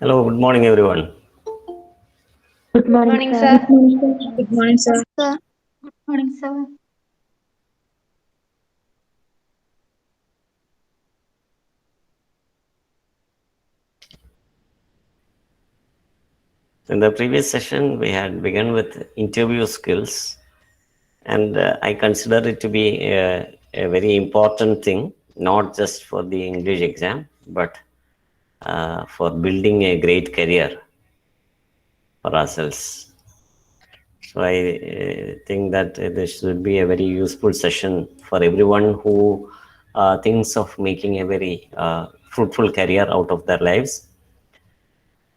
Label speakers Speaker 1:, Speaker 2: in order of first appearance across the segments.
Speaker 1: Hello, good morning, everyone.
Speaker 2: Good morning,
Speaker 3: Morning,
Speaker 2: sir.
Speaker 3: sir.
Speaker 2: Good morning, sir.
Speaker 4: Good morning, sir.
Speaker 3: Sir. Good morning, sir.
Speaker 1: In the previous session, we had begun with interview skills, and I consider it to be a very important thing, not just for the English exam, but for building a great career for ourselves. So I think that this should be a very useful session for everyone who thinks of making a very fruitful career out of their lives.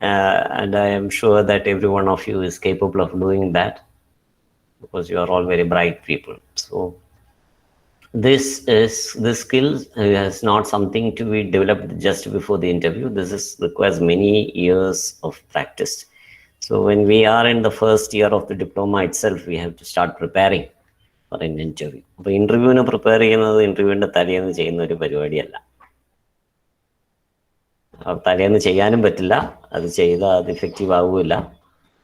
Speaker 1: And I am sure that every one of you is capable of doing that because you are all very bright people. So this skill is not something to be developed just before the interview. This is requires many years of practice. So when we are in the first year of the diploma itself, we have to start preparing for an interview. അപ്പോൾ ഇന്റർവ്യൂവിന് prepare ചെയ്യുന്നത് ഇന്റർവ്യൂവിന്റെ തലേന്ന് ചെയ്യുന്ന ഒരു പരിപാടിയല്ല. തലേന്ന് ചെയ്യാനും പറ്റില്ല, അത് ചെയ്താൽ അത് effective ആവുകയില്ല.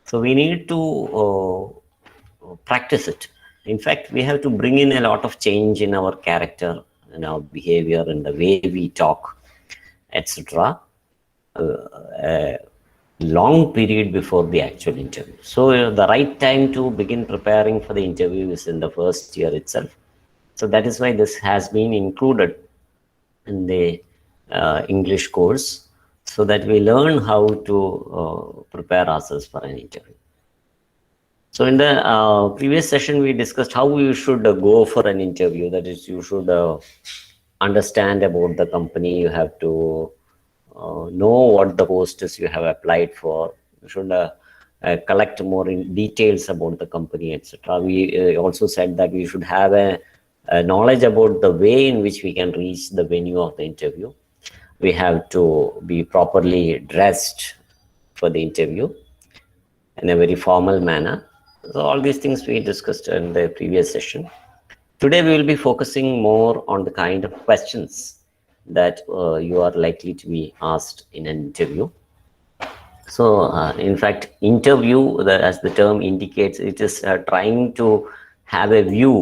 Speaker 1: So we need to practice it. In fact, we have to bring in a lot of change in our character, in our behavior, in the way we talk, etc. A long period before the actual interview. So the right time to begin preparing for the interview is in the first year itself. So that is why this has been included in the English course, so that we learn how to prepare ourselves for an interview. So in the previous session, we discussed how you should go for an interview. That is, you should understand about the company. You have to know what the post is you have applied for. You should collect more in details about the company, etc. We also said that we should have a knowledge about the way in which we can reach the venue of the interview. We have to be properly dressed for the interview in a very formal manner. So all these things we discussed in the previous session. Today we will be focusing more on the kind of questions that you are likely to be asked in an interview. So in fact, interview, as the term indicates, it is trying to have a view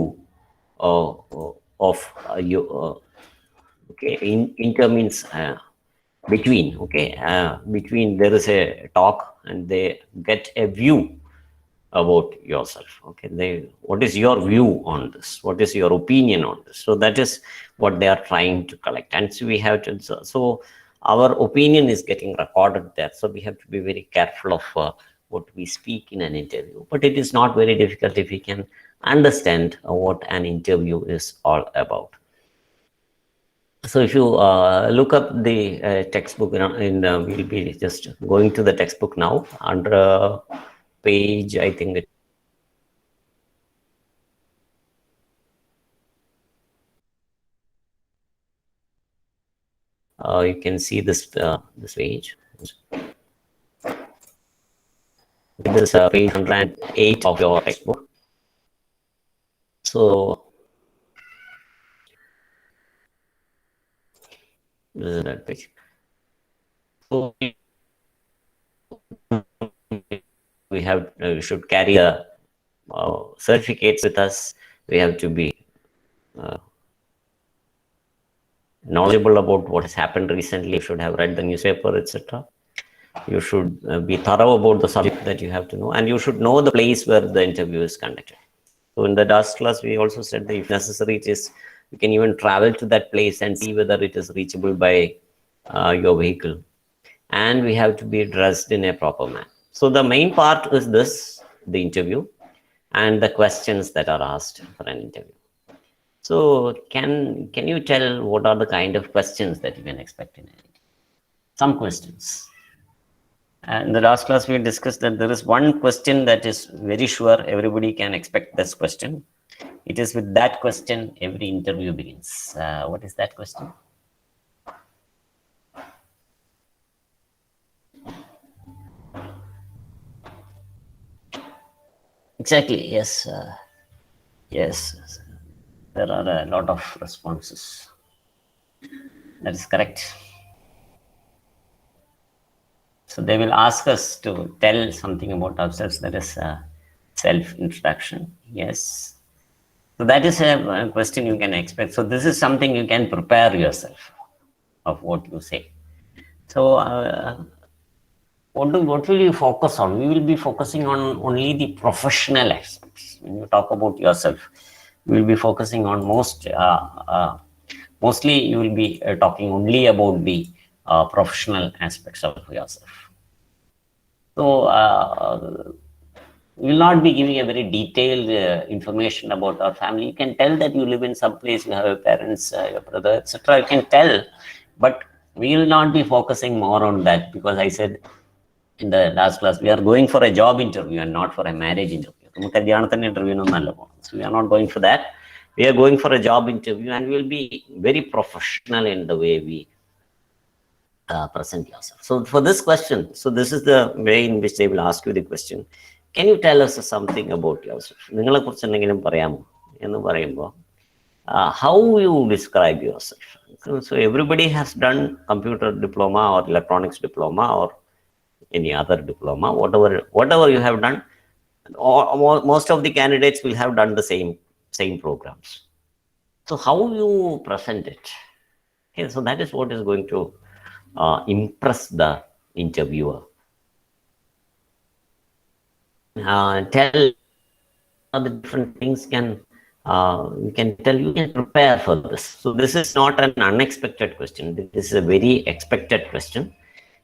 Speaker 1: of you. Okay, inter means between. Okay, between there is a talk and they get a view about yourself. Okay, what is your view on this? What is your opinion on this? So that is what they are trying to collect, and so we have to. So our opinion is getting recorded there. So we have to be very careful of what we speak in an interview. But it is not very difficult if we can understand what an interview is all about. So if you look up the textbook, we'll be just going to the textbook now under page, I think you can see this page. This is page 108 of your textbook. So this is that page. So we have should carry the certificates with us. We have to be knowledgeable about what has happened recently. You should have read the newspaper, etc. You should be thorough about the subject that you have to know, and you should know the place where the interview is conducted. So in the last class, we also said that if necessary, you can even travel to that place and see whether it is reachable by your vehicle. And we have to be dressed in a proper manner. So the main part is this, the interview, and the questions that are asked for an interview. So can you tell what are the kind of questions that you can expect in an interview? Some questions. And in the last class, we discussed that there is one question that is very sure everybody can expect this question. It is with that question every interview begins. What is that question? Exactly, yes. Yes, there are a lot of responses. That is correct. So they will ask us to tell something about ourselves. That is self-introduction. Yes. So that is a question you can expect. So this is something you can prepare yourself of what you say. So what will you focus on? We will be focusing on only the professional aspects. When you talk about yourself, we will be focusing on mostly you will be talking only about the professional aspects of yourself. So we will not be giving a very detailed information about our family. You can tell that you live in some place, you have your parents, your brother, etc. You can tell, but we will not be focusing more on that, because I said in the last class, we are going for a job interview and not for a marriage interview. So we are not going for that. We are going for a job interview, and we will be very professional in the way we present yourself. So for this question, so this is the way in which they will ask you the question. Can you tell us something about yourself? How you describe yourself? So everybody has done computer diploma or electronics diploma or any other diploma, whatever you have done. Most of the candidates will have done the same programs. So how you present it? Okay, so that is what is going to impress the interviewer. Tell the different things you can tell, you can prepare for this. So this is not an unexpected question. This is a very expected question.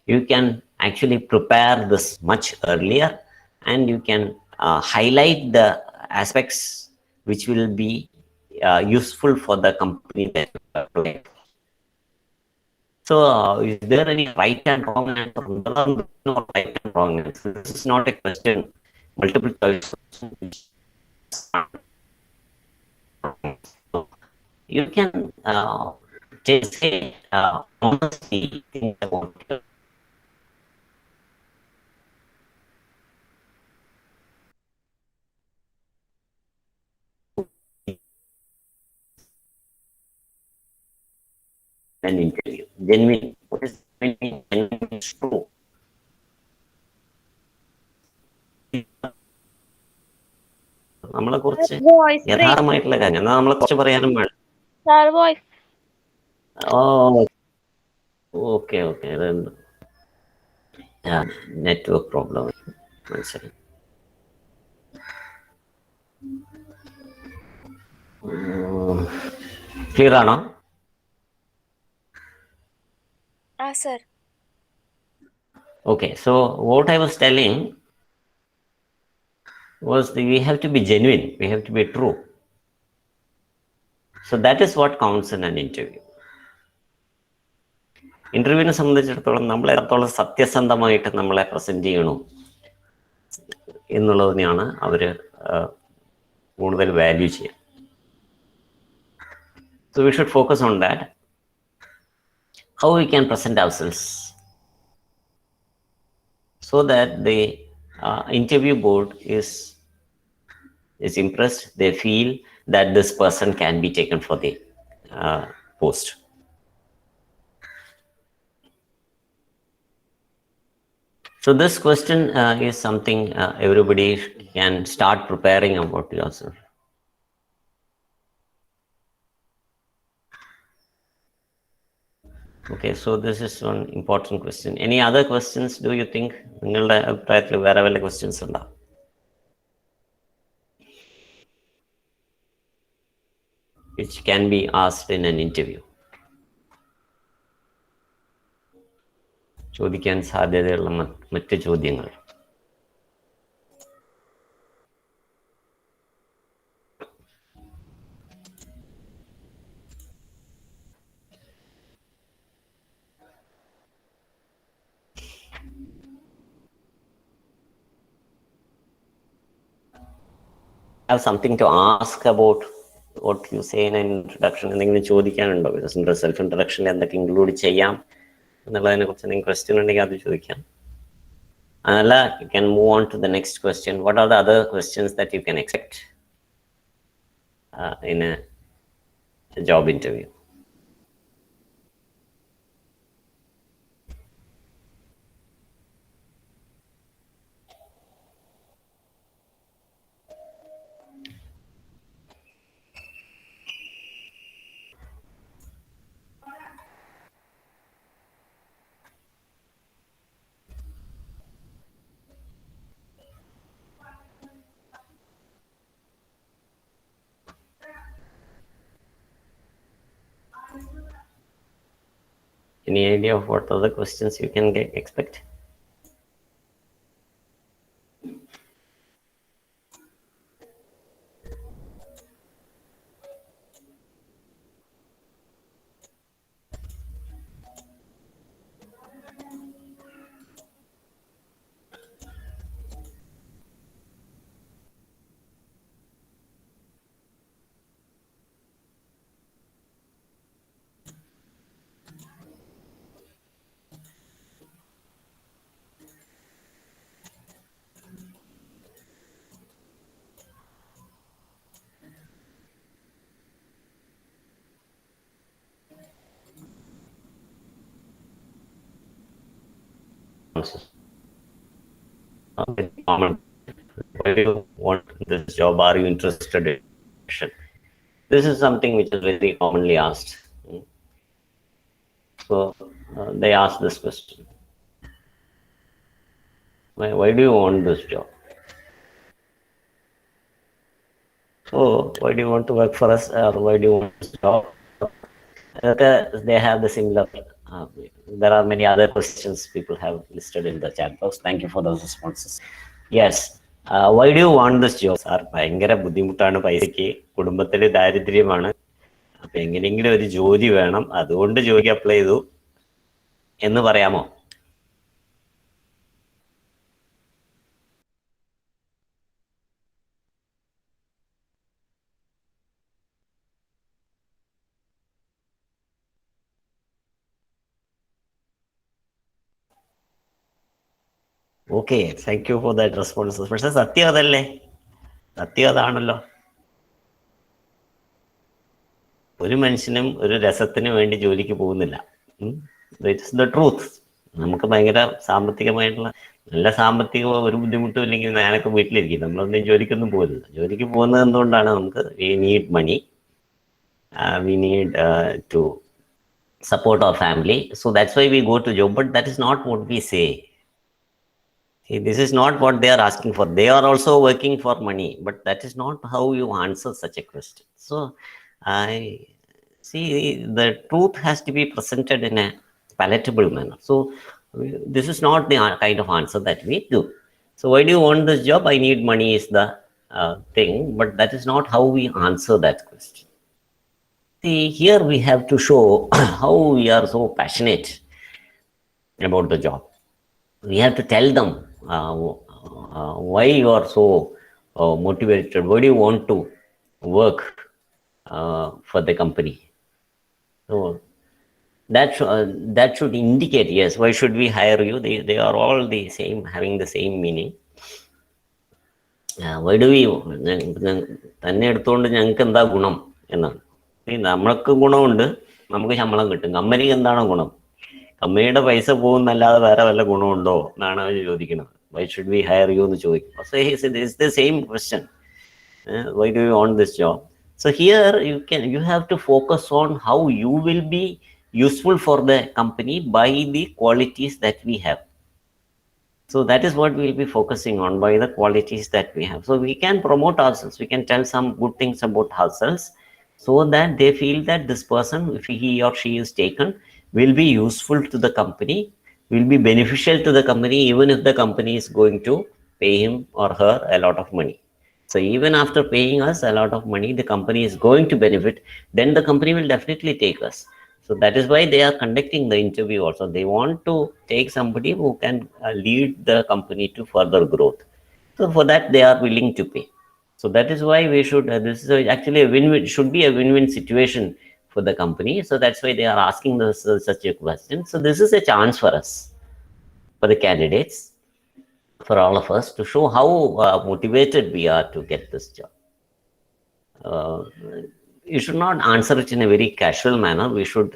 Speaker 1: You can actually prepare this much earlier, and you can highlight the aspects which will be useful for the company that you are applying for. So, is there any right and wrong answer? No right and wrong answer. This is not a question, multiple choice. So you can just say honestly think about it. An interview. Genuine. What is genuine? Genuine is true. നമ്മളെ കുറിച്ച്
Speaker 2: Voice break.
Speaker 1: യഥാർത്ഥമായിട്ടുള്ള കാര്യം എന്നാൽ നമ്മളെ കുറിച്ച് പറയാനും വേണം.
Speaker 2: Sir, voice.
Speaker 1: Oh, okay. Then yeah, network problem. One second. Clear ആണോ?
Speaker 2: Sir.
Speaker 1: Okay, so what I was telling was that we have to be genuine, we have to be true. So that is what counts in an interview. ഇന്റർവ്യൂവിനെ സംബന്ധിച്ചിടത്തോളം നമ്മൾ എത്രത്തോളം സത്യസന്ധമായിട്ട് നമ്മളെ present ചെയ്യണോ എന്നുള്ളതിനെയാണ് അവർ കൂടുതൽ value ചെയ്യുക. So we should focus on that. How we can present ourselves so that the interview board is impressed. They feel that this person can be taken for the post. So this question is something everybody can start preparing about yourself. Okay, so this is one important question. Any other questions, do you think? നിങ്ങളുടെ അഭിപ്രായത്തിൽ വേറെ വല്ല questions ഉണ്ടോ? Which can be asked in an interview. ചോദിക്കാൻ സാധ്യതയുള്ള മറ്റ് ചോദ്യങ്ങൾ. Have something to ask about what you say in an introduction. എന്തെങ്കിലും ചോദിക്കാനുണ്ടോ? സെൽഫ് ഇൻട്രൊഡക്ഷനിൽ എന്തൊക്കെ ഇൻക്ലൂഡ് ചെയ്യാം എന്നുള്ളതിനെ കുറിച്ച് എന്തെങ്കിലും ക്വസ്റ്റ്യൻ ഉണ്ടെങ്കിൽ അത് ചോദിക്കാം. അതല്ല, you can move on to the next question. What are the other questions that you can expect in a job interview? Any idea of what other questions you can expect? Common. Why do you want this job? Are you interested in it? This is something which is very commonly asked. So they ask this question. Why do you want this job? So why do you want to work for us, or why do you want this job? They have the similar. There are many other questions people have listed in the chat box. Thank you for those responses. Yes. Why do you want this job? Sir ഭയങ്കര ബുദ്ധിമുട്ടാണ്, പൈസയ്ക്ക്, കുടുംബത്തില് ദാരിദ്ര്യമാണ്, അപ്പൊ എങ്ങനെയെങ്കിലും ഒരു ജോലി വേണം, അതുകൊണ്ട് ജോലി അപ്ലൈ ചെയ്തു എന്ന് പറയാമോ? Okay, thank you for that response. പക്ഷെ സത്യം അതല്ലേ? സത്യം അതാണല്ലോ. ഒരു മനുഷ്യനും ഒരു രസത്തിന് വേണ്ടി ജോലിക്ക് പോകുന്നില്ല. It's the truth. നമുക്ക് ഭയങ്കര സാമ്പത്തികമായിട്ടുള്ള നല്ല സാമ്പത്തിക ഒരു ബുദ്ധിമുട്ടും ഇല്ലെങ്കിൽ ഞാനൊക്കെ വീട്ടിലിരിക്കും, നമ്മളൊന്നും ജോലിക്കൊന്നും പോകില്ല. ജോലിക്ക് പോകുന്നത് എന്തുകൊണ്ടാണ്? നമുക്ക് we need money, we need to support our family, so that's why we go to job. But that is not what we say. This is not what they are asking for. They are also working for money, but that is not how you answer such a question. So I see the truth has to be presented in a palatable manner. So this is not the kind of answer that we do. So why do you want this job? I need money is the thing, but that is not how we answer that question. See, here we have to show how we are so passionate about the job. We have to tell them why you are so motivated. Why do you want to work for the company? So that should indicate, yes, why should we hire you? They are all the same, having the same meaning. Why do we തന്നെ എടുത്തുകൊണ്ട് ഞങ്ങൾക്ക് എന്താ ഗുണം എന്നാണ്. നമ്മൾക്ക് ഗുണമുണ്ട്, നമുക്ക് ശമ്പളം കിട്ടും. കമ്പനിക്ക് എന്താണ് ഗുണം? കമ്പനിയുടെ പൈസ പോകുന്നല്ലാതെ വേറെ വല്ല ഗുണമുണ്ടോ എന്നാണ് അവർ ചോദിക്കുന്നത്. Why should we hire you എന്ന് ചോദിക്കും. So it's the same question. Why do you want this job? So here you have to focus on how you will be useful for the company by the qualities that we have. So that is what we'll be focusing on, by the qualities that we have. So we can promote ourselves, we can tell some good things about ourselves, so that they feel that this person, if he or she is taken, will be useful to the company, will be beneficial to the company, even if the company is going to pay him or her a lot of money. So even after paying us a lot of money, the company is going to benefit, then the company will definitely take us. So that is why they are conducting the interview also. They want to take somebody who can lead the company to further growth. So for that, they are willing to pay. So that is why we should, this is actually a win-win, should be a win-win situation for the company. So that's why they are asking this, such a question. So this is a chance for us, for the candidates, for all of us, to show how motivated we are to get this job. You should not answer it in a very casual manner. We should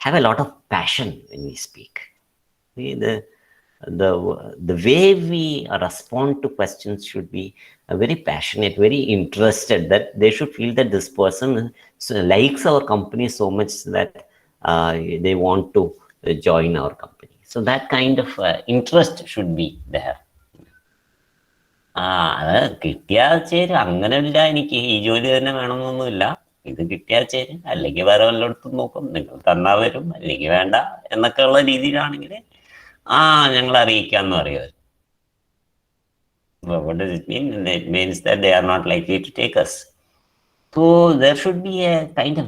Speaker 1: have a lot of passion when we speak. See, the way we respond to questions should be very passionate, very interested, that they should feel that this person likes our company so much that they want to join our company. So that kind of interest should be there. അത് കിട്ടിയാൽ ചേരും, അങ്ങനെയല്ല എനിക്ക് ഈ ജോലി തന്നെ വേണമെന്നൊന്നുമില്ല. ഇത് കിട്ടിയാൽ ചേരും, അല്ലെങ്കിൽ വേറെ വല്ലയിടത്തും നോക്കും, നിങ്ങൾ തന്നാ വരും, അല്ലെങ്കിൽ വേണ്ട എന്നൊക്കെ ഉള്ള രീതിയിലാണെങ്കിൽ ഞങ്ങൾ അറിയിക്കാമെന്ന് പറയുന്നത്. What does it mean? It means that they are not likely to take us. So there should be a kind of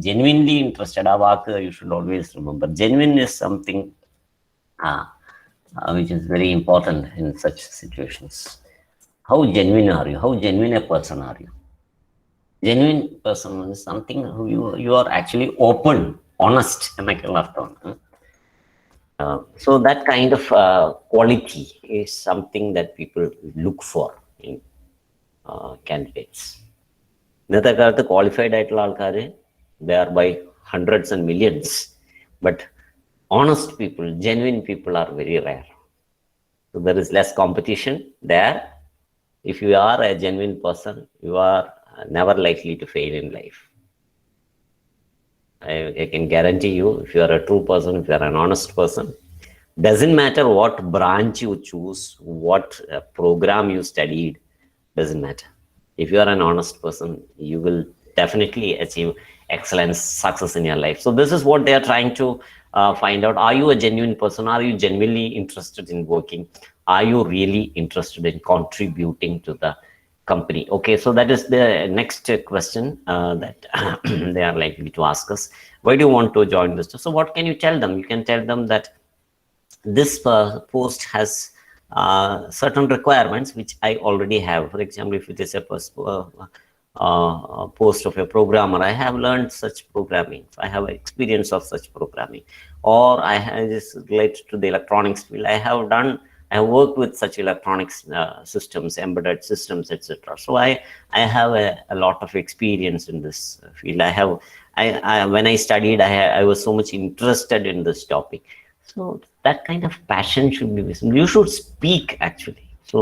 Speaker 1: genuinely interested. ആ വാക്ക് you should always remember. Genuine is something which is very important in such situations. How genuine are you? How genuine a person are you? Genuine person is something who you are actually open, honest എന്നൊക്കെയുള്ള അർത്ഥമാണ്. So that kind of quality is something that people look for in candidates. ഇന്നത്തെ കാലത്ത് qualified ആയിട്ടുള്ള ആൾക്കാർ they are by hundreds and millions, but honest people, genuine people are very rare. So there is less competition there. If you are a genuine person, you are never likely to fail in life. I can guarantee you, if you are a true person, if you are an honest person, doesn't matter what branch you choose, what program you studied, doesn't matter. If you are an honest person, you will definitely achieve excellence, success in your life. So this is what they are trying to find out. Are you a genuine person? Are you genuinely interested in working? Are you really interested in contributing to the company? Okay, so that is the next question that they are likely to ask us. Why do you want to join this? So what can you tell them? You can tell them that this post has certain requirements which I already have. For example, if it is a post of a programmer, I have learned such programming, I have experience of such programming, or I have this related to the electronics field, I have worked with such electronics systems, embedded systems, etc. So I have a lot of experience in this field. When I studied, I was so much interested in this topic. So that kind of passion should be visible. You should speak, actually. So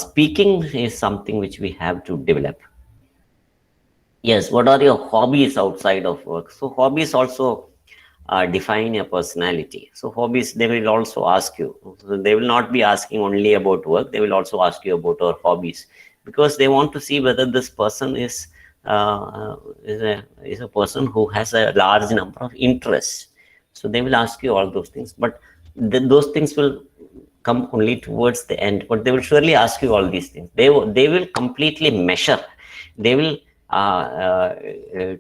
Speaker 1: speaking is something which we have to develop. Yes, what are your hobbies outside of work? So hobbies also define your personality. So hobbies, they will also ask you. So they will not be asking only about work. They will also ask you about your hobbies, because they want to see whether this person is a person who has a large number of interests. So they will ask you all those things, but those things will come only towards the end. But they will surely ask you all these things. They will completely measure. They will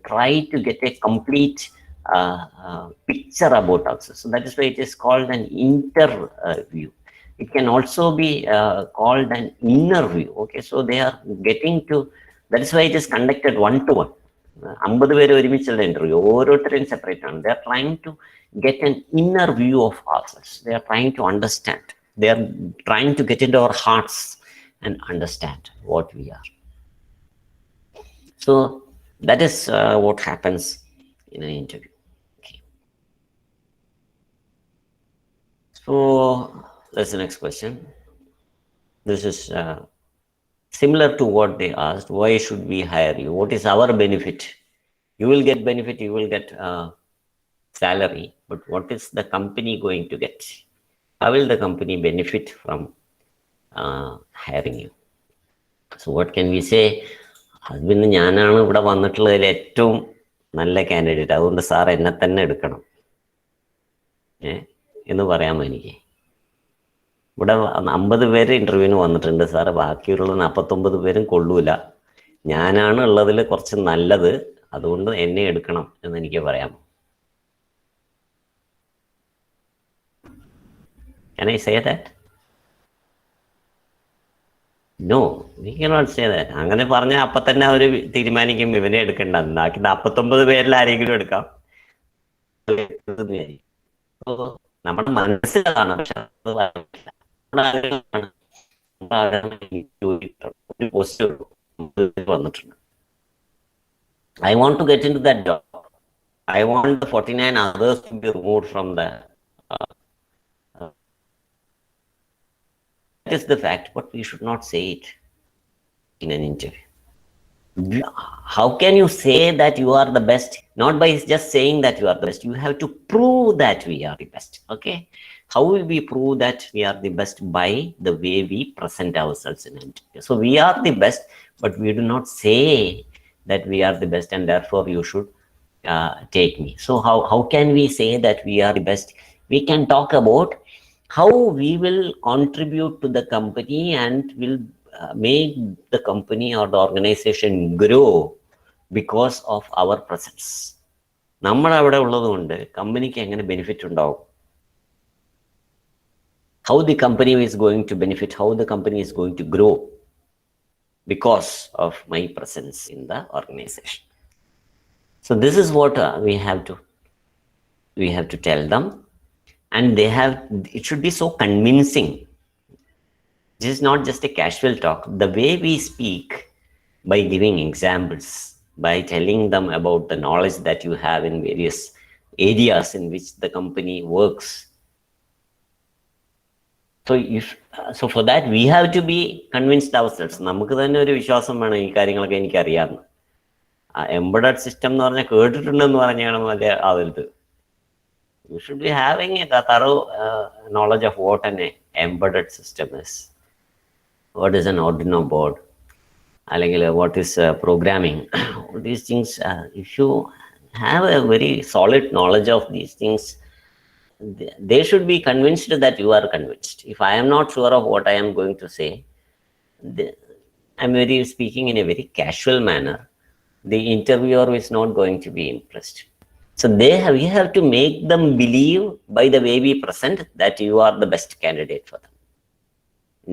Speaker 1: try to get a complete picture about us. So that is why it is called an interview. It can also be called an inner view. Okay, so they are getting to, that is why it is conducted one-to-one. 50 പേര് ഒരുമിച്ചുള്ള interview, ഓരോരുത്തരെയും separate ആണ്. They are trying to get an inner view of ourselves. They are trying to understand. They are trying to get into our hearts and understand what we are. So that is what happens in an interview. Okay. So that's the next question. This is similar to what they asked. Why should we hire you? What is our benefit? You will get benefit, you will get salary, but what is the company going to get? How will the company benefit from hiring you? So what can we say? Husband, ഞാനാണ് ഇവിടെ വന്നിട്ടുള്ളതിൽ ഏറ്റവും നല്ല candidate, അതുകൊണ്ട് sir എന്നെ തന്നെ എടുക്കണം എന്ന് പറയാമോ എനിക്ക്? ഇവിടെ 50 പേര് ഇന്റർവ്യൂവിന് വന്നിട്ടുണ്ട് സാർ, ബാക്കിയുള്ള 49 പേരും കൊള്ളൂല, ഞാനാണ് ഉള്ളതിൽ കുറച്ച് നല്ലത്, അതുകൊണ്ട് എന്നെ എടുക്കണം എന്ന് എനിക്ക് പറയാമോ? Can I say that? No, we cannot say that. അങ്ങനെ പറഞ്ഞാൽ അപ്പൊ തന്നെ അവർ തീരുമാനിക്കും ഇവനെ എടുക്കണ്ട, ബാക്കി 49 പേരിൽ ആരെങ്കിലും എടുക്കാം. നമ്മുടെ മനസ്സിലാണ്, പക്ഷെ ഒരു പോസ്റ്റ് വന്നിട്ടുണ്ട്. I want to get into that job. I want the 49 others to be removed from the that is the fact, but we should not say it in an interview. How can you say that you are the best? Not by just saying that you are the best. You have to prove that we are the best. Okay? How will we prove that we are the best? By the way we present ourselves in an interview. So we are the best, but we do not say that we are the best and therefore you should take me. So how can we say that we are the best? We can talk about how we will contribute to the company and will make the company or the organization grow because of our presence. നമ്മൾ അവിടെ ഉള്ളതുകൊണ്ട് കമ്പനിക്ക് എങ്ങനെ benefit ഉണ്ടാവും, how the company is going to benefit, how the company is going to grow because of my presence in the organization. So this is what we have to tell them, and it should be so convincing. This is not just a casual talk. The way we speak, by giving examples, by telling them about the knowledge that you have in various areas in which the company works. So for that we have to be convinced ourselves. നമുക്ക് തന്നെ ഒരു വിശ്വാസം വേണം ഈ കാര്യങ്ങളൊക്കെ എനിക്കറിയാമെന്ന്. Embedded system എന്ന് പറഞ്ഞാൽ കേട്ടിട്ടുണ്ടെന്ന് പറഞ്ഞാണ് മറ്റേ ആവരുത്. You should be having a thorough knowledge of what an embedded system is. What is an Arduino board? What is programming? All these things, if you have a very solid knowledge of these things, they should be convinced that you are convinced. If I am not sure of what I am going to say, I'm speaking in a very casual manner, the interviewer is not going to be impressed. So we have to make them believe by the way we present that you are the best candidate for them.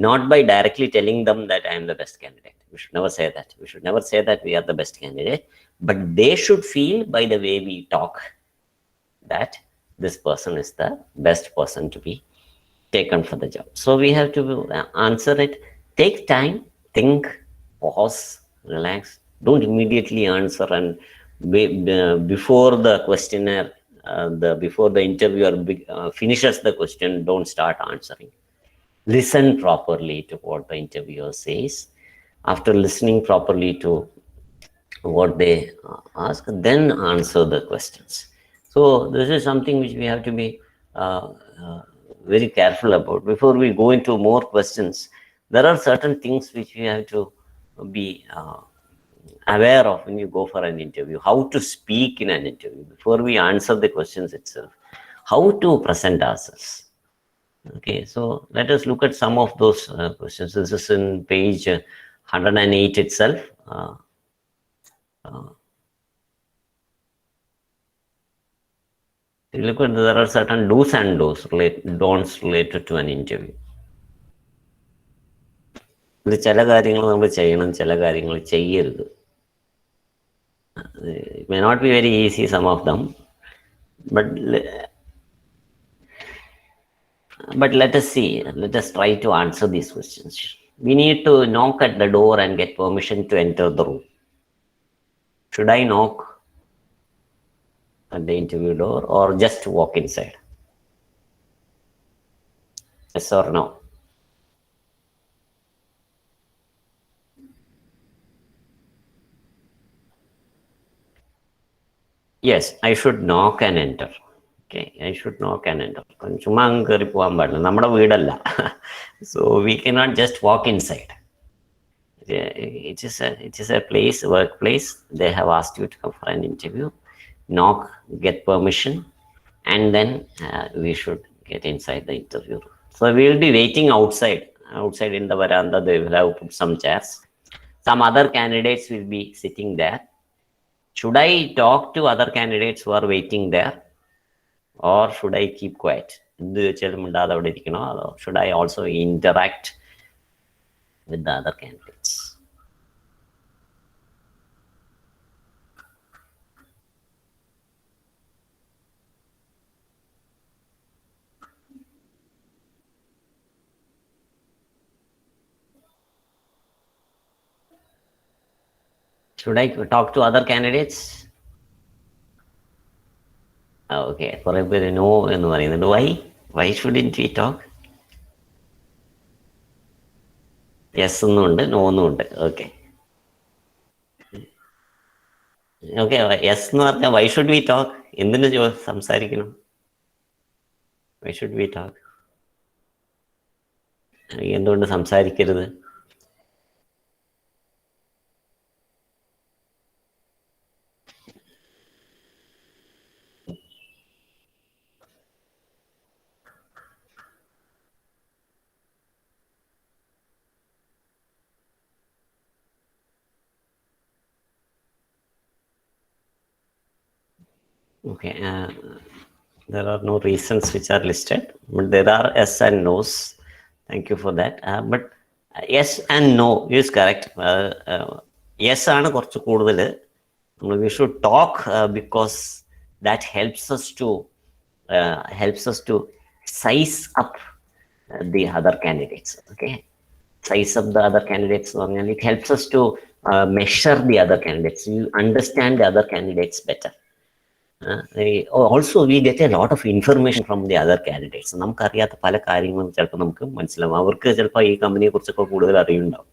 Speaker 1: Not by directly telling them that I am the best candidate. We should never say that. We should never say that we are the best candidate, but they should feel by the way we talk that this person is the best person to be taken for the job. So we have to answer it. Take time, think, pause, relax. Don't immediately answer, and before the questionnaire, before the interviewer finishes the question, don't start answering. Listen properly to what the interviewer says. After listening properly to what they ask, then answer the questions. So this is something which we have to be very careful about. Before we go into more questions, there are certain things which we have to be aware of when you go for an interview. How to speak in an interview before we answer the questions itself. How to present ourselves. Okay, so let us look at some of those questions. This is in page 108 itself. Look at, there are certain do's and don'ts related to an interview. ചില കാര്യങ്ങൾ നമ്മൾ ചെയ്യണം, ചില കാര്യങ്ങൾ ചെയ്യരുത്. It may not be very easy, some of them, but let us see. Let us try to answer these questions. We need to knock at the door and get permission to enter the room. Should I knock at the interview door or just walk inside? Yes or no? Yes, I should knock and enter. Okay, I should knock and enter. ചുമ്മാ അങ്ങ് കയറി പോകാൻ പാടില്ല, നമ്മുടെ വീടല്ല. So we cannot just walk inside. It is a place, workplace. They have asked you to come for an interview. Knock, get permission, and then we should get inside the interview room. So we will be waiting outside in the veranda. They will have put some chairs. Some other candidates will be sitting there. Should I talk to other candidates who are waiting there, or should I keep quiet? Should I also interact with the other candidates? Should I talk to other candidates? Okay, for everybody, no. Why shouldn't we talk? Yes, no, okay. Okay, yes, no. Why should we talk? Why should we talk? എന്തുകൊണ്ട് സംസാരിക്കരുത്? Okay, there are no reasons which are listed, but there are yes and no's. Thank you for that. But yes and no is correct. Yes ആണ് കുറച്ച് കൂടുതൽ. We should talk because that helps us to size up the other candidates. Okay, size up the other candidates, and it helps us to measure the other candidates. You understand the other candidates better. Also we get a lot of information from the other candidates. നമുക്കറിയാത്ത പല കാര്യങ്ങളും ചിലപ്പോൾ നമുക്ക് മനസ്സിലാവും. അവർക്ക് ചിലപ്പോൾ ഈ കമ്പനിയെ കുറിച്ചൊക്കെ കൂടുതൽ അറിയുന്നുണ്ടാവും.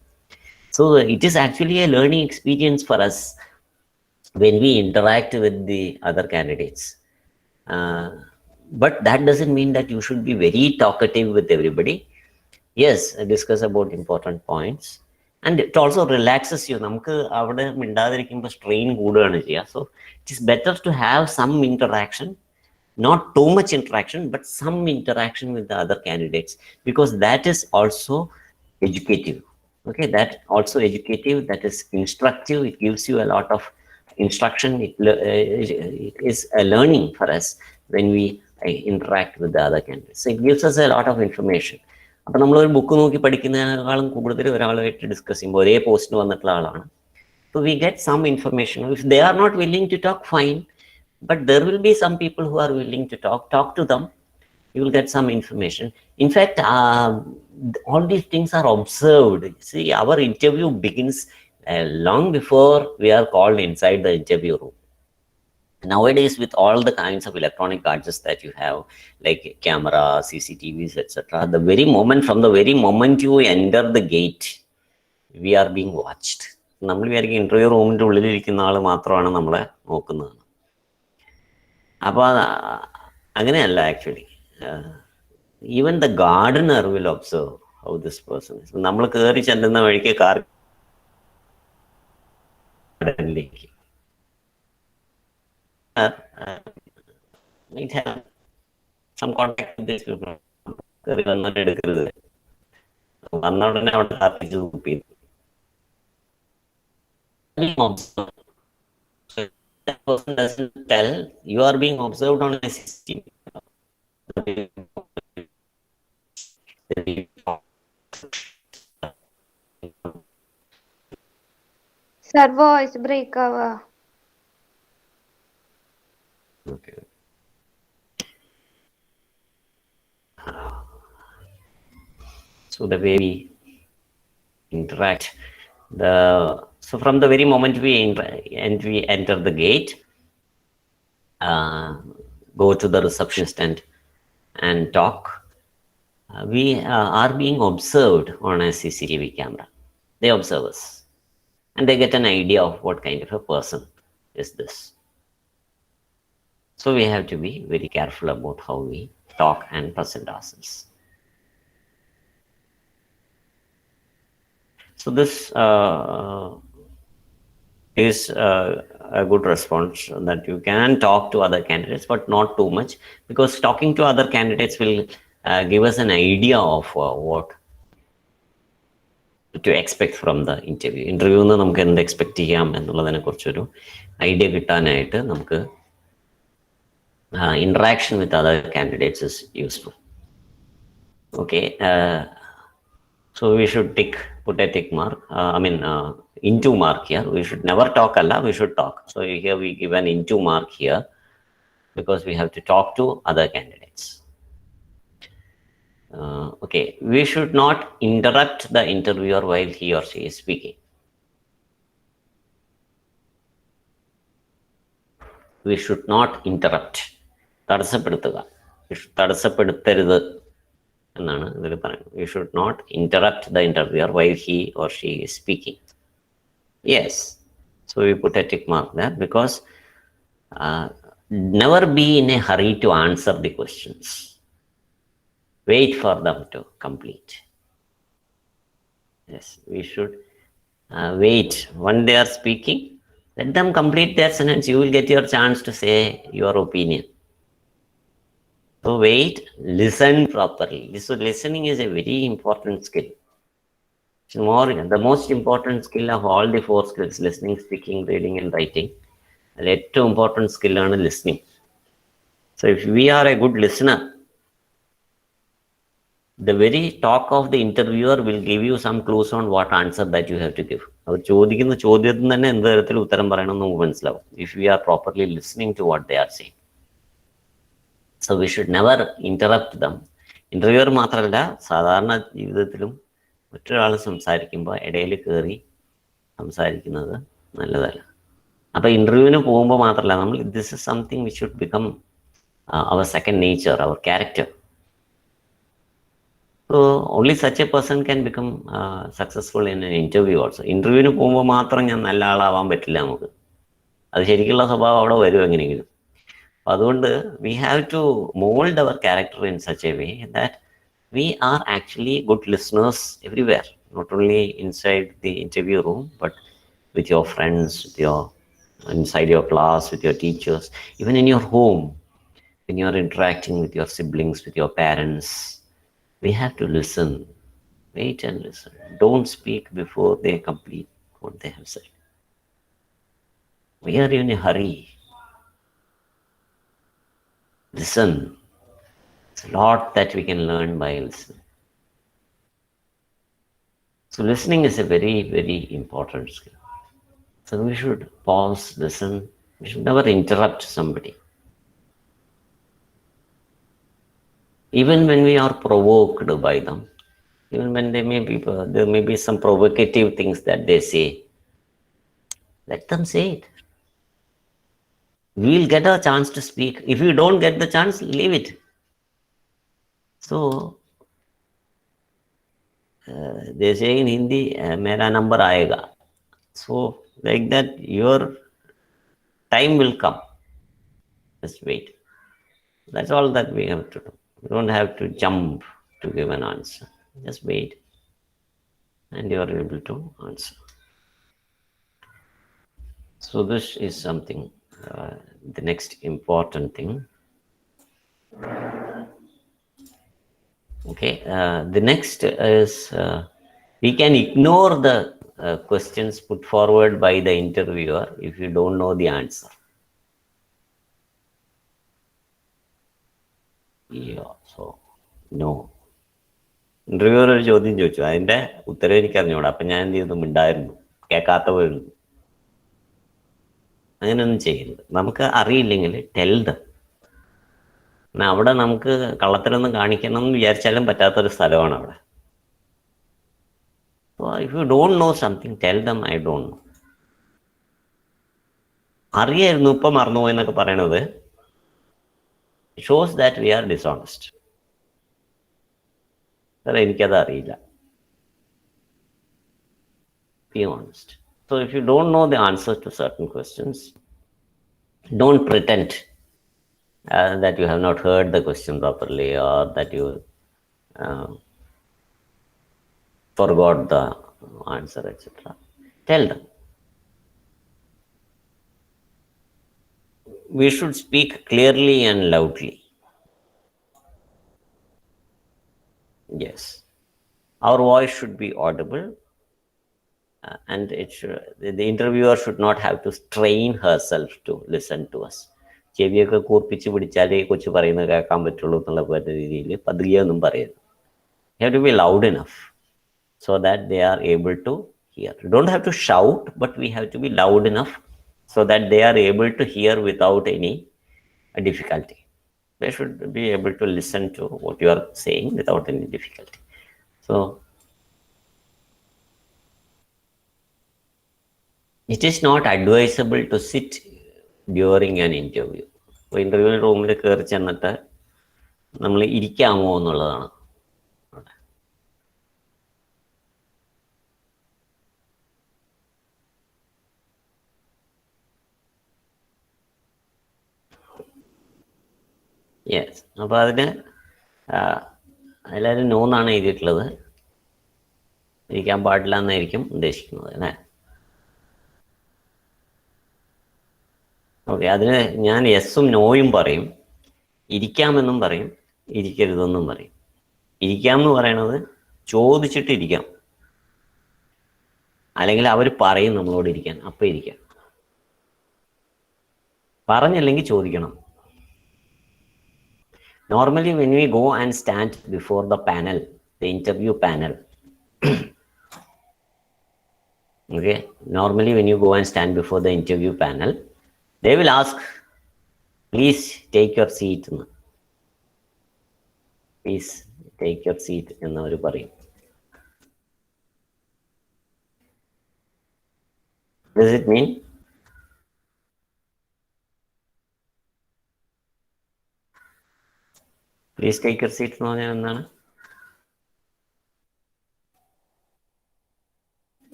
Speaker 1: So it is actually a learning experience for us when we interact with the other candidates. But that doesn't mean that you should be very talkative with everybody. Yes, discuss about important points, and it also relaxes you. നമുക്ക് അവിടെ മിണ്ടാതിരിക്കുമ്പോൾ strain കൂടുകയാണ് ചെയ്യുക. So it is better to have some interaction, not too much interaction, but some interaction with the other candidates, because that is also educative. Okay, that also educative, that is instructive. It gives you a lot of instruction. It is a learning for us when we interact with the other candidates. So it gives us a lot of information. അപ്പം നമ്മളൊരു book നോക്കി പഠിക്കുന്നതിനേക്കാളും കൂടുതൽ ഒരാളുമായിട്ട് discuss ചെയ്യുമ്പോൾ ഒരേ പോസ്റ്റിന് വന്നിട്ടുള്ള ആളാണ്. So we get some information. If they are not willing to talk, fine, but there will be some people who are willing to talk to them. You will get some information. In fact, all these things are observed. See, our interview begins long before we are called inside the interview room. Nowadays, with all the kinds of electronic gadgets that you have, like camera, CCTVs, etc., from the very moment you enter the gate, we are being watched. നമ്മൾ വിചാരിക്കും interview റൂമിൻ്റെ ഉള്ളിലിരിക്കുന്ന ആൾ മാത്രമാണ് നമ്മളെ നോക്കുന്നത്. അപ്പോൾ അങ്ങനെയല്ല actually. Even the Gardner will observe how this person is. നമ്മൾ കയറി ചെല്ലുന്ന വഴിക്ക് ഗാർഡനിലേക്ക് might have some contact with these people. കയറി വന്നിട്ട് എടുക്കരുത്. വന്ന ഉടനെ അവിടെ ഹാർപ്പിച്ച് കുപ്പി. That person doesn't tell, you are being observed on a system.
Speaker 3: Sir, voice break our.
Speaker 1: Okay. So the way we interact, so from the very moment we enter the gate, go to the receptionist and talk, we are being observed on a CCTV camera. They observe us and they get an idea of what kind of a person is this. So we have to be very careful about how we talk and present ourselves. So this is a good response, that you can talk to other candidates, but not too much, because talking to other candidates will give us an idea of what to expect from the interview. Interview ന്ന് നമുക്ക് എന്ത് expect ചെയ്യാം എന്നുള്ളതിനെ കുറിച്ചൊരു idea കിട്ടാനായിട്ട് നമുക്ക് interaction with other candidates is useful. Okay, so we should put a tick mark, into mark here. We should never talk Allah, we should talk. So here we give an into mark here, because we have to talk to other candidates. Okay, we should not interrupt the interviewer while he or she is speaking. We should not interrupt. തടസ്സപ്പെടുത്തരുത് എന്നാണ് ഇതിൽ പറയുന്നത്. You should not interrupt the interviewer while he or she is speaking. Yes, so we put a tick mark there, because never be in a hurry to answer the questions. Wait for them to complete. Yes, we should wait. When they are speaking, let them complete their sentence. You will get your chance to say your opinion. So wait, listen properly. So listening is a very important skill. It's the most important skill of all the 4 skills: listening, speaking, reading, and writing. The ഏറ്റവും important skill ആണ് listening. So if we are a good listener, the very talk of the interviewer will give you some clues on what answer that you have to give. അവർ ചോദിക്കുന്ന ചോദ്യത്തിന് തന്നെ എന്ത് തരത്തിൽ ഉത്തരം പറയണമെന്ന് നമുക്ക് മനസ്സിലാവും. If we are properly listening to what they are saying. So we should never interrupt them. Interviewer മാത്രമല്ല, സാധാരണ ജീവിതത്തിലും മറ്റൊരാൾ സംസാരിക്കുമ്പോൾ ഇടയിൽ കയറി സംസാരിക്കുന്നത് നല്ലതല്ല. അപ്പോൾ ഇന്റർവ്യൂവിന് പോകുമ്പോൾ മാത്രമല്ല, നമ്മൾ this is something which should become our second nature, our character. So only such a person can become successful in an interview also. ഇന്റർവ്യൂവിന് പോകുമ്പോൾ മാത്രം ഞാൻ നല്ല ആളാവാൻ പറ്റില്ല നമുക്ക്. അത് ശരിക്കുള്ള സ്വഭാവം അവിടെ വരും എങ്ങനെയെങ്കിലും. അതുകൊണ്ട് we have to mold our character in such a way that we are actually good listeners everywhere, not only inside the interview room, but with your friends, with your inside your class, with your teachers, even in your home, when you are interacting with your siblings, with your parents. We have to listen, wait and listen. Don't speak before they complete what they have said. We are in a hurry. Listen. It's a lot that we can learn by listening. So listening is a very, very important skill. So we should pause, listen. We should never interrupt somebody. Even when we are provoked by them, even when there may be some provocative things that they say, let them say it. We'll get a chance to speak. If you don't get the chance, leave it. So they say in Hindi, mera number aayega. So like that, your time will come. Just wait. That's all that we have to do. You don't have to jump to give an answer. Just wait, and you are able to answer. So this is something, the next important thing. Okay, the next is we can ignore the questions put forward by the interviewer if you don't know the answer. Yeah, so no. Interviewer ഒരു ചോദ്യം ചോദിച്ചു, അതിന്റെ ഉത്തരം എനിക്ക് അറിഞ്ഞൂടാ. അപ്പം ഞാൻ എന്ത് ചെയ്തു? മിണ്ടായിരുന്നു, കേൾക്കാത്ത പോയിരുന്നു. അങ്ങനെയൊന്നും ചെയ്യരുത്. നമുക്ക് അറിയില്ലെങ്കിൽ ടെൽ ദം. അവിടെ നമുക്ക് കള്ളത്തരൊന്നും കാണിക്കണം എന്ന് വിചാരിച്ചാലും പറ്റാത്തൊരു സ്ഥലമാണ് അവിടെ. If you don't know something, tell them I don't know. അറിയായിരുന്നു ഇപ്പം മറന്നുപോയെന്നൊക്കെ പറയണത് shows that we are dishonest. സാറേ എനിക്കത് അറിയില്ല. Be honest. So if you don't know the answer to certain questions, don't pretend that you have not heard the question properly, or that you forgot the answer, etc. Tell them. We should speak clearly and loudly. Yes. Our voice should be audible. And the interviewer should not have to strain herself to listen to us. ചെവിയൊക്കെ കൂർപ്പിച്ച് പിടിച്ചാലേ കൊച്ചു പറയുന്നത് കേൾക്കാൻ പറ്റുള്ളൂ എന്നുള്ള രീതിയിൽ പതുകിയൊന്നും പറയരുത്. You have to be loud enough so that they are able to hear. You don't have to shout, but we have to be loud enough so that they are able to hear without any difficulty. They should be able to listen to what you are saying without any difficulty. So it is not advisable to sit during an interview. അപ്പോൾ interview റൂമിൽ കയറി ചെന്നിട്ട് നമ്മൾ ഇരിക്കാമോ എന്നുള്ളതാണ്. Yes. അപ്പോൾ അതിന് എല്ലാവരും നോന്നാണ് എഴുതിയിട്ടുള്ളത്. ഇരിക്കാൻ പാടില്ല എന്നായിരിക്കും ഉദ്ദേശിക്കുന്നത് അല്ലേ? ഓക്കെ, അതിന് ഞാൻ യെസ്സും നോയും പറയും, ഇരിക്കാമെന്നും പറയും, ഇരിക്കരുതെന്നും പറയും. ഇരിക്കാമെന്ന് പറയണത് ചോദിച്ചിട്ട് ഇരിക്കാം, അല്ലെങ്കിൽ അവർ പറയും നമ്മളോട് ഇരിക്കാൻ, അപ്പം ഇരിക്കാം. പറഞ്ഞില്ലെങ്കിൽ ചോദിക്കണം. Normally, when we go and stand before the panel, the interview panel, okay, normally when you go and stand before the interview panel, they will ask, please take your seat. Please take your seat എന്നവർ പറയും. Does it mean? Please take your seat എന്ന് പറഞ്ഞാൽ എന്താണ്?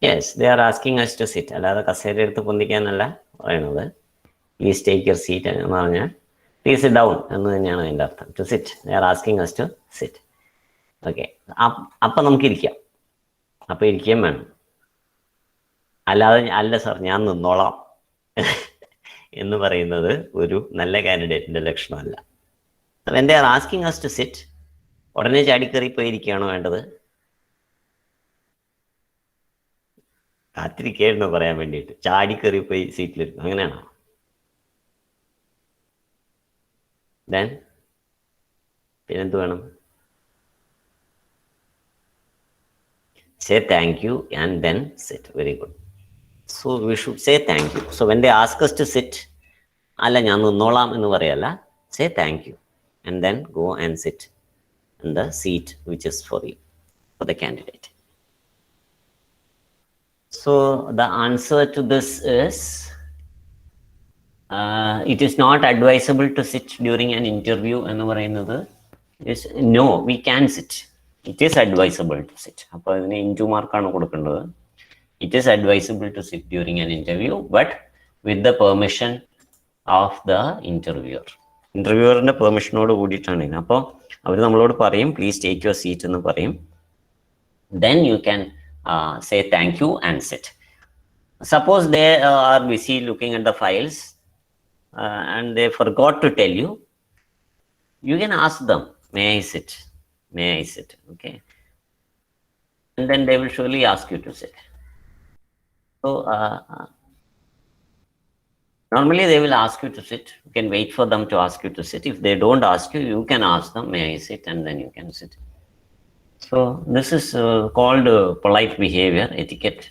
Speaker 1: Yes, they are asking us to sit. അല്ലാതെ കസേര എടുത്ത് പൊന്തിക്കാനല്ല പറയണത്. Please take your seat എന്ന് പറഞ്ഞാൽ please sit down എന്ന് തന്നെയാണ് അതിൻ്റെ അർത്ഥം. To sit. They are asking us to sit. Okay, അപ്പം നമുക്ക് ഇരിക്കാം. അപ്പം ഇരിക്കുകയും വേണം. അല്ലാതെ അല്ല സാർ ഞാൻ നിന്നോളാം എന്ന് പറയുന്നത് ഒരു നല്ല കാൻഡിഡേറ്റിന്റെ ലക്ഷണമല്ല. When they are asking us to sit, ഉടനെ ചാടിക്കറി പോയിരിക്കുകയാണോ വേണ്ടത്? കാത്തിരിക്കുകയായിരുന്നു പറയാൻ വേണ്ടിയിട്ട്. ചാടിക്കറി പോയി സീറ്റിലിരിക്കും, അങ്ങനെയാണോ? Then പിന്നെന്ത് വേണം? Say thank you and then sit. Very good. So we should say thank you. So when they ask us to sit, അല്ല ഞാൻ നിന്നോളാം എന്ന് പറയല്ല, say thank you and then go and sit in the seat which is for you, for the candidate. So the answer to this is it is not advisable to sit during an interview എന്ന് പറയുന്നത് is no, we can sit. It is advisable to sit. അപ്പോൾ ഇതിന് into മാർക്കാണ് കൊടുക്കേണ്ടത്. It is advisable to sit during an interview, but with the permission of the interviewer. ഇന്റർവ്യൂവറിന്റെ പെർമിഷനോട് കൂടിയിട്ടാണ് ഇത്. അപ്പോൾ അവർ നമ്മളോട് പറയും പ്ലീസ് ടേക്ക് യുവർ സീറ്റ് എന്ന് പറയും. Then you can say thank you and sit. Suppose they are busy looking at the files and they forgot to tell you, you can ask them, may I sit? May I sit? Okay. And then they will surely ask you to sit. So normally they will ask you to sit. You can wait for them to ask you to sit. If they don't ask you, you can ask them, may I sit? And then you can sit. So this is called polite behavior, etiquette.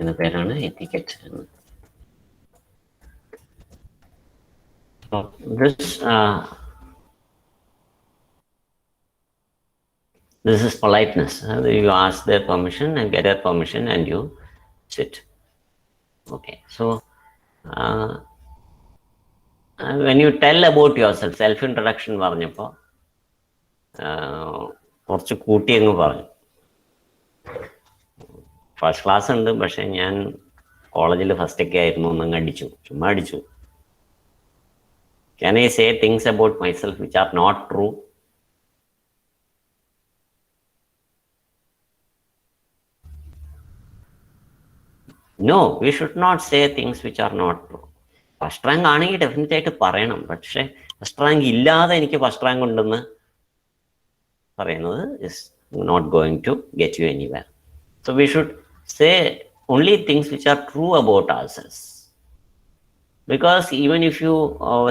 Speaker 1: In the പേരാണ് etiquette. So this is politeness. You ask their permission and get their permission and you sit. Okay, so when you tell about yourself, self introduction പറഞ്ഞപ്പോൾ കുറച്ച് കൂട്ടി അങ്ങ് പറഞ്ഞു. First class ഉണ്ട്, പക്ഷെ ഞാൻ കോളേജിൽ ഫസ്റ്റൊക്കെ ആയിരുന്നു എന്നങ്ങ് അടിച്ചു, ചുമ്മാ അടിച്ചു. Can I say things about myself which are not true? No, we should not say things which are not true. First rank ആണെങ്കിൽ ഡെഫിനറ്റ് ആയിട്ട് പറയണം, പക്ഷെ ഫസ്റ്റ് റാങ്ക് ഇല്ലാതെ എനിക്ക് ഫസ്റ്റ് റാങ്ക് ഉണ്ടെന്ന് പറയുന്നത് is not going to get you anywhere. So we should say only things which are true about ourselves. Because even if you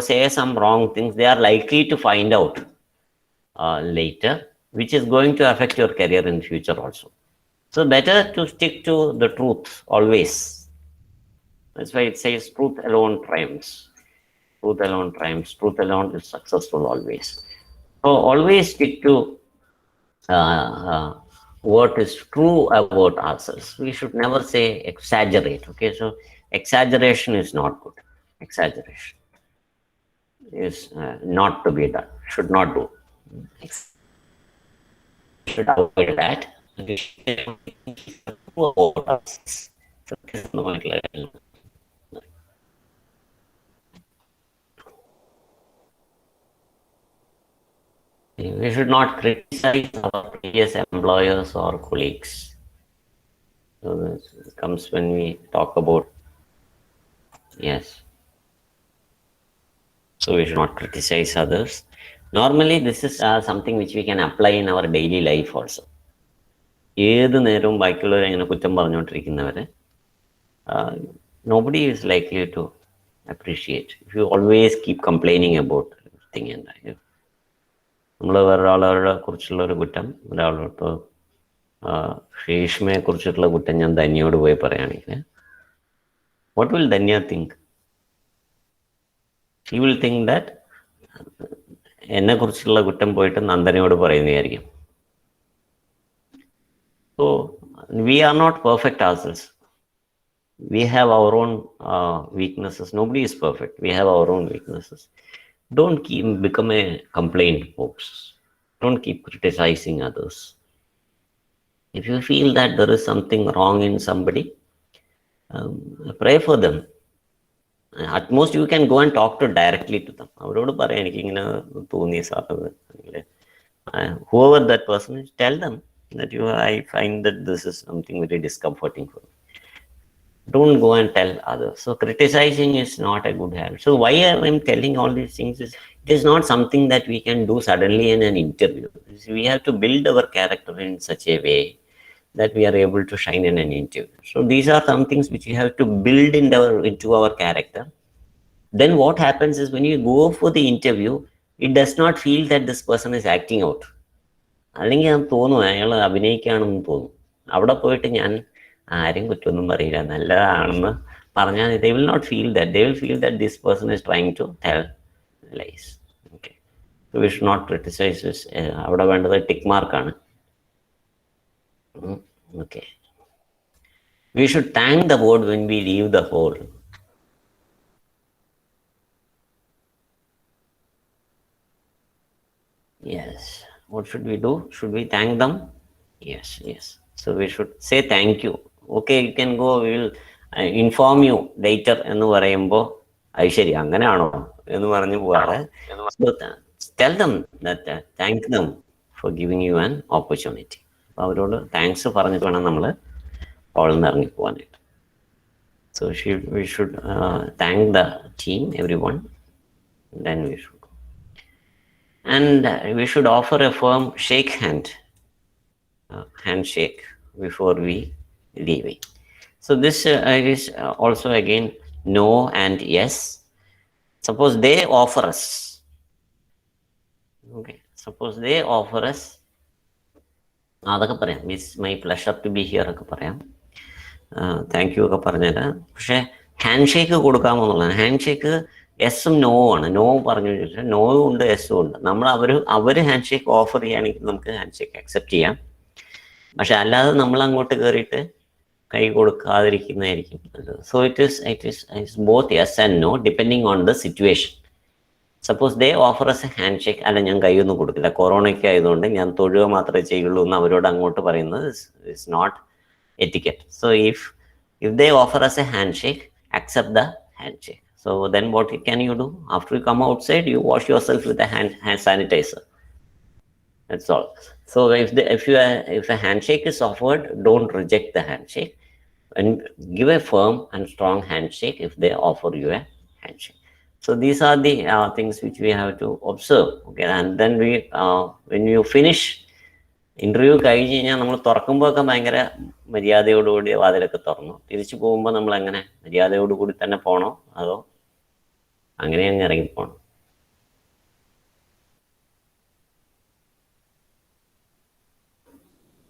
Speaker 1: say some wrong things, they are likely to find out later, which is going to affect your career in future also. So better to stick to the truth always. That's why it says truth alone triumphs. Truth alone triumphs. Truth alone is successful always. So always stick to what is true about ourselves. We should never say exaggerate. Okay, so exaggeration is not good. Exaggeration is not to be done. Should not do. Should avoid that. We should not criticize our previous employers or colleagues. So this comes when we talk about, yes. So we should not criticize others. Normally, this is something which we can apply in our daily life also. ഏത് നേരവും ബാക്കിയുള്ളവരെ അങ്ങനെ കുറ്റം പറഞ്ഞുകൊണ്ടിരിക്കുന്നവരെ nobody is likely to appreciate. If you always keep complaining about everything and നമ്മൾ വേറൊരാളെ കുറിച്ചുള്ള ഒരു കുറ്റം, ഒരാളോട് ഇപ്പോൾ ഷീഷ്മയെ കുറിച്ചിട്ടുള്ള കുറ്റം ഞാൻ ധന്യയോട് പോയി പറയുകയാണെങ്കിൽ, what will Dhanya think? She will think that എന്നെ കുറിച്ചുള്ള കുറ്റം പോയിട്ട് നന്ദനയോട് പറയുന്നതായിരിക്കും. So we are not perfect ourselves. We have our own weaknesses. Nobody is perfect. We have our own weaknesses. Don't become a complaint box. Don't keep criticizing others. If you feel that there is something wrong in somebody, pray for them. At most you can go and talk directly to them. അവരോട് പറയാം എനിക്ക് ഇങ്ങനെ തോന്നിയ സാധനം, whoever that person is, tell them that I find that this is something very discomforting for me. Don't go and tell others. So criticizing is not a good habit. So why I am telling all these things is, it is not something that we can do suddenly in an interview. We have to build our character in such a way that we are able to shine in an interview. So these are some things which we have to build into our character. Then what happens is, when you go for the interview, it does not feel that this person is acting out. അല്ലെങ്കിൽ ഞാൻ തോന്നും അയാൾ അഭിനയിക്കുകയാണെന്ന് തോന്നും. അവിടെ പോയിട്ട് ഞാൻ ആരും കുറ്റമൊന്നും പറയില്ല, നല്ലതാണെന്ന് പറഞ്ഞാൽ they will not feel that. They will feel that this person is trying to tell lies. Okay. So we should not criticize this. അവിടെ വേണ്ടത് ടിക്ക് മാർക്കാണ്. Okay. We should thank the board when we leave the hall. Yes. What should we do? Should we thank them? Yes, yes. So we should say thank you. Okay, you can go. We will inform you later എന്ന് പറയുമ്പോൾ അത് ശരി അങ്ങനെയാണോ എന്ന് പറഞ്ഞു പോവാറ്. So tell them that thank them for giving you an opportunity. അപ്പോൾ അവരോട് താങ്ക്സ് പറഞ്ഞിട്ട് വേണം നമ്മൾ ഹോളിൽ നിന്ന് ഇറങ്ങി പോകാനായിട്ട്. So we should thank the team, everyone. Then we should. And we should offer a firm handshake before we leaving. So this is also again no and yes. Suppose they offer us. Okay. Suppose they offer us. അതൊക്കെ പറയാം. It's my pleasure to be here ഒക്കെ പറയാം. Thank you ഒക്കെ പറഞ്ഞുതരാം. പക്ഷെ hand shake കൊടുക്കാമോ എന്നുള്ളതാണ്. Hand shake എസും no ആണ്. നോ പറഞ്ഞു വെച്ചാൽ നോയും ഉണ്ട് എസും ഉണ്ട്. നമ്മൾ അവർ ഹാൻഡ് ഷേക്ക് ഓഫർ ചെയ്യുകയാണെങ്കിൽ നമുക്ക് ഹാൻഡ് ഷേക്ക് അക്സെപ്റ്റ് ചെയ്യാം. പക്ഷെ അല്ലാതെ നമ്മൾ അങ്ങോട്ട് കയറിയിട്ട് കൈ കൊടുക്കാതിരിക്കുന്നതായിരിക്കും നല്ലത്. So it is both yes and no depending on the situation. Suppose they offer us a handshake, അല്ല ഞാൻ കൈയൊന്നും കൊടുക്കില്ല, കൊറോണയ്ക്ക് ആയതുകൊണ്ട് ഞാൻ തൊഴുക മാത്രമേ ചെയ്യുള്ളൂ എന്ന് അവരോട് അങ്ങോട്ട് പറയുന്നത് is not etiquette. So if they offer us a handshake, accept the handshake. So then what can you do? After you come outside, you wash yourself with a hand sanitizer. That's all. So if a handshake is offered, don't reject the handshake, and give a firm and strong handshake if they offer you a handshake. So these are the things which we have to observe. Okay, and then when you finish interview കഴിഞ്ഞ് കഴിഞ്ഞാൽ നമ്മൾ തുറക്കുമ്പോൾ ഒക്കെ ഭയങ്കര മര്യാദയോടുകൂടി വാതിലൊക്കെ തുറന്നു. തിരിച്ചു പോകുമ്പോൾ നമ്മൾ എങ്ങനെ മര്യാദയോടുകൂടി തന്നെ പോകണോ അതോ അങ്ങനെ അങ്ങ് ഇറങ്ങിപ്പോണോ?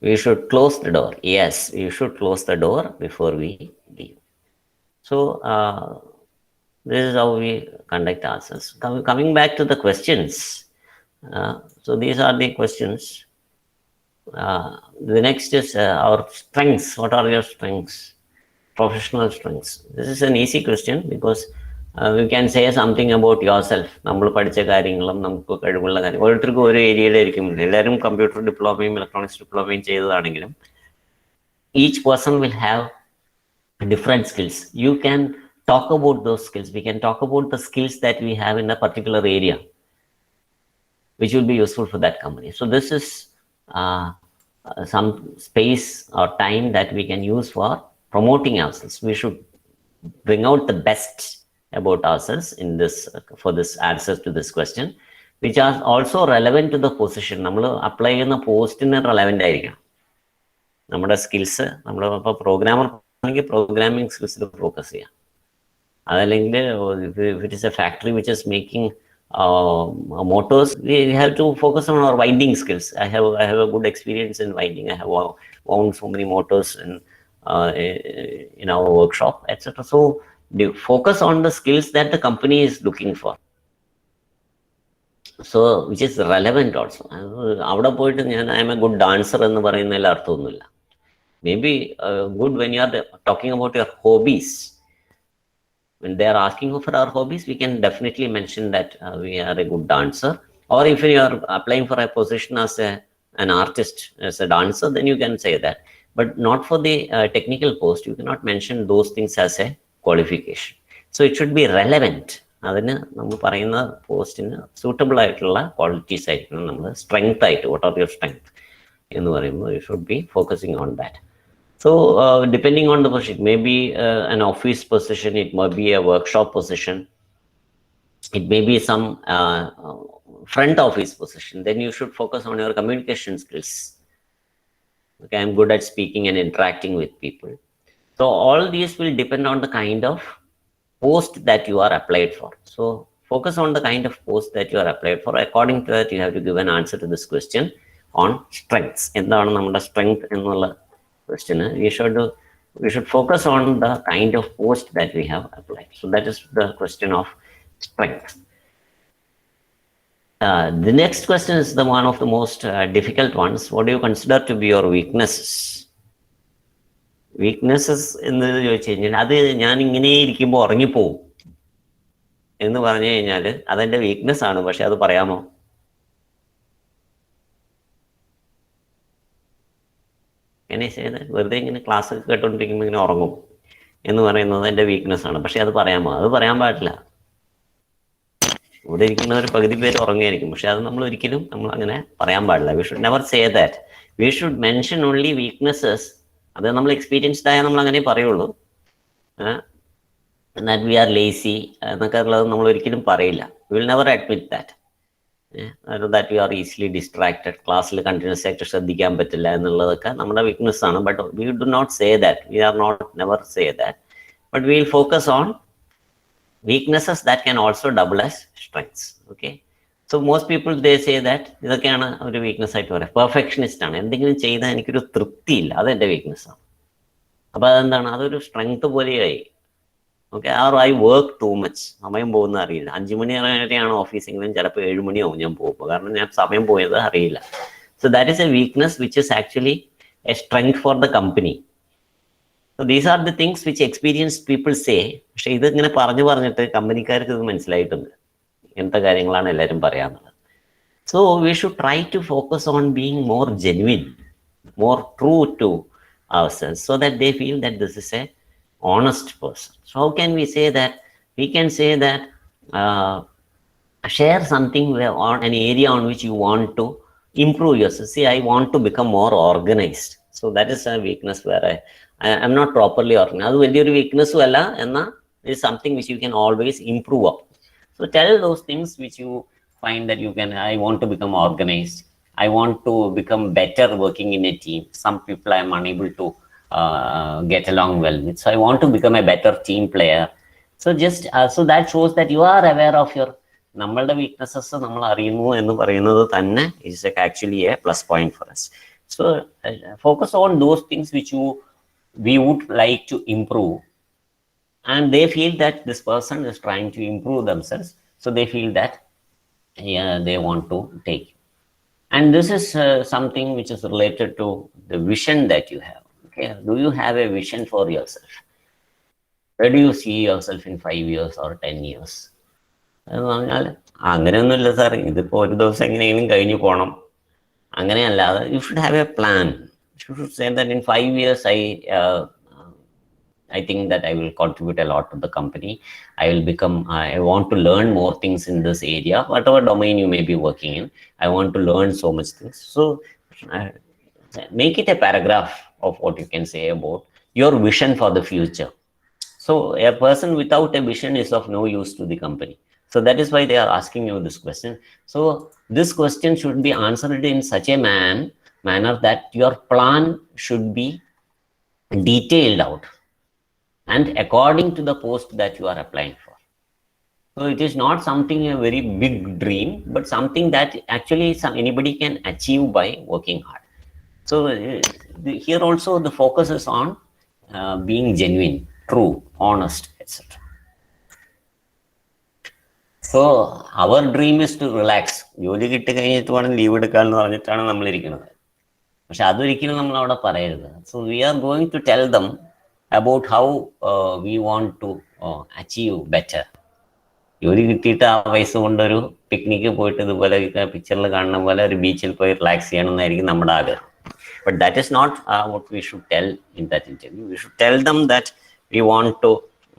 Speaker 1: We should close the door. Yes, we should close the door before we leave. So this is how we conduct ourselves. Coming back to the questions. So these are the questions. The next is our strengths. What are your strengths? Professional strengths. This is an easy question because you can say something about yourself. നമ്മൾ പഠിച്ച കാര്യങ്ങളും നമുക്ക് കഴിവുള്ള കാര്യം ഓരോരുത്തർക്കും ഓരോ ഏരിയയിലായിരിക്കും. എല്ലാവരും കമ്പ്യൂട്ടർ ഡിപ്ലോമയും ഇലക്ട്രോണിക്സ് ഡിപ്ലോമയും ചെയ്തതാണെങ്കിലും each person will have different skills. You can talk about those skills. We can talk about the skills that we have in a particular area which will be useful for that company. So this is some space or time that we can use for promoting ourselves. We should bring out the best about ourselves in this for this answers to this question. which are also relevant to the position. നമ്മൾ apply ചെയ്യുന്ന പോസ്റ്റിന് relevant ആയിരിക്കണം. നമ്മുടെ skills നമ്മൾ ഇപ്പോൾ programmer ആണെങ്കിൽ programming സ്കിൽസിൽ focus ചെയ്യാം. അതല്ലെങ്കിൽ it is A factory which is making motors, we have to focus on our winding skills. I have a good experience in winding. I have wound so many motors in our workshop, etc. So focus on the skills that the company is looking for, so which is relevant also. അവിടെ പോയിട്ട് ഞാൻ I am a good dancer എന്ന് പറയുന്നതിൽ അർത്ഥമൊന്നുമില്ല. Maybe good when you are talking about your hobbies. When they are asking for our hobbies, we can definitely mention that we are a good dancer. Or if you are applying for a position as an artist, as a dancer, then you can say that. But not for the technical post. You cannot mention those things as a qualification. So it should be relevant. അതിന് നമ്മൾ പറയുന്ന പോസ്റ്റിന് suitable ആയിട്ടുള്ള qualities ആയിരിക്കണം. നമ്മൾ strength ആയിട്ട്, what are your strength എന്ന് പറയുമ്പോൾ you should be focusing on that. So depending on the position, it may be an office position, it might be a workshop position, it may be some front office position. Then you should focus on your communication skills. Okay, I'm good at speaking and interacting with people. So all these will depend on the kind of post that you are applied for. So focus on the kind of post that you are applied for. According to that, you have to give an answer to this question on strengths. എന്താണ് നമ്മുടെ strength എന്നുള്ള question? We should focus on the kind of post that we have applied. So that is the question of strength. The next question is the one of the most difficult ones. What do you consider to be your weaknesses? Weaknesses എന്ന് ചോദിച്ചു കഴിഞ്ഞാൽ അത് ഞാൻ ഇങ്ങനെ ഇരിക്കുമ്പോൾ ഉറങ്ങിപ്പോവും എന്ന് പറഞ്ഞു കഴിഞ്ഞാൽ അതെന്റെ വീക്ക്നെസ് ആണ്. പക്ഷെ അത് പറയാമോ? എങ്ങനെ ചെയ്ത് വെറുതെ ഇങ്ങനെ ക്ലാസ് കേട്ടോണ്ടിരിക്കുമ്പോൾ ഇങ്ങനെ ഉറങ്ങും എന്ന് പറയുന്നത് എൻ്റെ വീക്ക്നെസ് ആണ്. പക്ഷെ അത് പറയാമോ? അത് പറയാൻ പാടില്ല. ഇവിടെ ഇരിക്കുന്ന ഒരു പകുതി പേര് ഉറങ്ങിയായിരിക്കും, പക്ഷെ അത് നമ്മൾ ഒരിക്കലും അങ്ങനെ പറയാൻ പാടില്ല. We should never say that. We should mention only weaknesses. അത് നമ്മൾ എക്സ്പീരിയൻസ്ഡ് ആയാൽ നമ്മൾ അങ്ങനെ പറയുള്ളൂ. ദാറ്റ് വി ആർ ലേസി എന്നൊക്കെ ഉള്ളത് നമ്മൾ ഒരിക്കലും പറയില്ല. We will never admit that. that we are easily distracted, ക്ലാസ്സിൽ കണ്ടിന്യൂസ് ആയിട്ട് ശ്രദ്ധിക്കാൻ പറ്റില്ല എന്നുള്ളതൊക്കെ നമ്മുടെ വീക്ക്നെസ് ആണ്. But we do not say that. We are not never say that. But we will focus on weaknesses that can also double as strengths. Okay, so most people they say that ഇതൊക്കെയാണ് ഒരു weakness ആയിട്ട് പറയാം. Perfectionist ആണ്. എന്തെങ്കിലും ചെയ്താൽ എനിക്കൊരു തൃപ്തിയില്ല, അതെൻ്റെ weakness ആണ്. അപ്പോൾ അതെന്താണ്? അതൊരു സ്ട്രെങ്ത് പോലെയായി. Okay, are I work too much. സമയം പോകുന്ന അറിയില്ല. 5 മണി വരെയാണ് ഓഫീസെങ്കിലും ചിലപ്പോൾ 7 മണിയാവും ഞാൻ പോകുമ്പോൾ, കാരണം ഞാൻ സമയം പോയത് അറിയില്ല. So that is a weakness which is actually a strength for the company. So these are the things which experienced people say. പക്ഷെ ഇതിങ്ങനെ പറഞ്ഞിട്ട് കമ്പനിക്കാർക്ക് ഇത് മനസ്സിലായിട്ടുണ്ട്, ഇങ്ങനത്തെ കാര്യങ്ങളാണ് എല്ലാവരും പറയാന്നുള്ളത്. So we should try to focus on being more genuine, more true to ourselves, so that they feel that this is a honest person. So how can we say that? We can say that share something on an area on which you want to improve yourself. See, I want to become more organized. So that is a weakness where I am not properly organized. Adu velliyoru weakness alla enna is something which you can always improve up. So tell those things which you find that you can. I want to become organized. I want to become better working in a team. Some people I am unable to get along well with. So I want to become a better team player. So just so that shows that you are aware of your നമ്മളുടെ weaknesses നമ്മൾ അറിയുന്നു എന്ന് പറയുന്നത് തന്നെ is actually a plus point for us. So focus on those things which we would like to improve, and they feel that this person is trying to improve themselves. So they feel that they want to take. And this is something which is related to the vision that you have. Okay, do you have a vision for yourself? Where do you see yourself in 5 years or 10 years? എന്ന് പറഞ്ഞാൽ അങ്ങനെയൊന്നുമില്ല sir, ഇതിപ്പോൾ ഒരു ദിവസം എങ്ങനെയെങ്കിലും കഴിഞ്ഞു പോകണം, അങ്ങനെയല്ലാതെ you should have a plan. You should say that in 5 years I think that I will contribute a lot to the company. I want to learn more things in this area, whatever domain you may be working in. I want to learn so much things. So make it a paragraph of what you can say about your vision for the future. So a person without a vision is of no use to the company. So that is why they are asking you this question. So this question should be answered in such a manner that your plan should be detailed out and according to the post that you are applying for. So it is not something a very big dream, but something that actually anybody can achieve by working hard. So here also the focus is on being genuine, true, honest, etc. So our dream is to relax. ജോലി കിട്ടി കഴിഞ്ഞിട്ട് വേണം leave എടുക്കാന്ന് പറഞ്ഞിട്ടാണ് നമ്മൾ ഇരിക്കുന്നത്. പക്ഷെ അതൊരിക്കലും നമ്മൾ അവിടെ പറയരുത്. So we are going to tell them about how we want to achieve better. ജോലി കിട്ടിയിട്ട് ആ വയസ്സ് കൊണ്ടൊരു പിക്നിക്ക് പോയിട്ട് ഇതുപോലെ പിക്ചറിൽ കാണുന്ന പോലെ ഒരു ബീച്ചിൽ പോയി റിലാക്സ് ചെയ്യണമെന്നായിരിക്കും നമ്മുടെ ആഗ്രഹം. But that is not what we should tell in that interview. We should tell them that we want to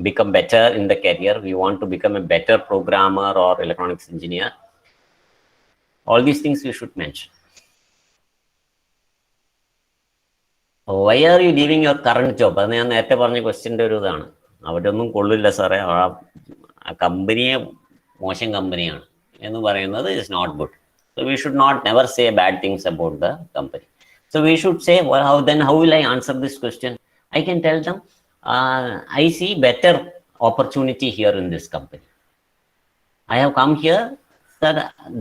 Speaker 1: become better in the career. We want to become a better programmer or electronics engineer. All these things we should mention. Why are you leaving your current job? അത് ഞാൻ നേരത്തെ പറഞ്ഞ ക്വസ്റ്റ്യൻ്റെ ഒരു ഇതാണ്. അവിടെ ഒന്നും കൊള്ളില്ല സാറേ, ആ കമ്പനിയെ മോശം കമ്പനിയാണ് എന്ന് പറയുന്നത് is not good. So we should not never say bad things about the company. So we should say, well, how will I answer this question? I can tell them, I see better opportunity here in this company. I have come here,